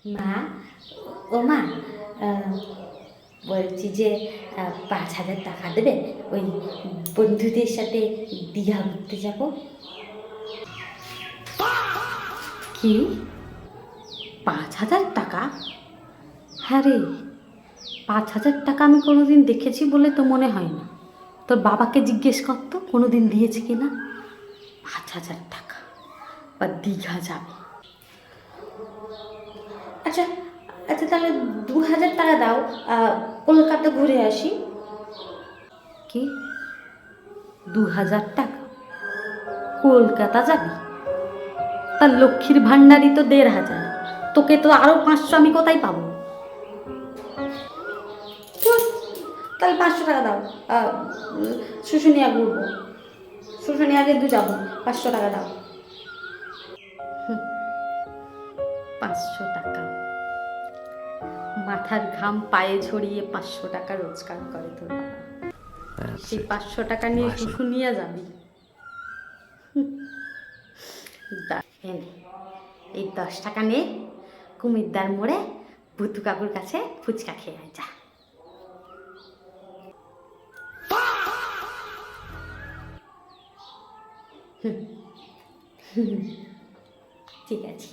মা, ও মা, বলছি যে 5,000 টাকা দেবে, ওই বন্ধুদের সাথে দীঘা ঘুরতে যাব। কি 5,000 টাকা? হ্যাঁ রে, 5,000 টাকা আমি কোনোদিন দেখেছি বলে তো মনে হয় না। তোর বাবাকে জিজ্ঞেস করতো কোনোদিন দিয়েছে কি না। 5,000 টাকা বা দীঘা যাবে? আচ্ছা আচ্ছা, তাহলে 2,000 টাকা দাও, কলকাতা ঘুরে আসি। কি 2,000 টাকা? কলকাতা যাবি? তার লক্ষ্মীর ভাণ্ডারই তো 1,500, তোকে তো আরও 500 আমি কোথায় পাবো? ধুর, তাহলে 500 টাকা দাও, শুশুনিয়া ঘুরবো, শুশুনিয়া কিন্তু যাবো, 500 টাকা দাও। 500 টাকা? মাথার ঘাম পায়ে ঝরিয়ে 500 টাকা রোজগার করে তোর বাবা, সেই 500 টাকা নিয়ে শুশুনিয়া যাবি? এনে এই 10 টাকা নিয়ে কুমিরদার মোড়ে ভুতু কাকুর কাছে ফুচকা খেয়ে আয় যা। ঠিক আছে।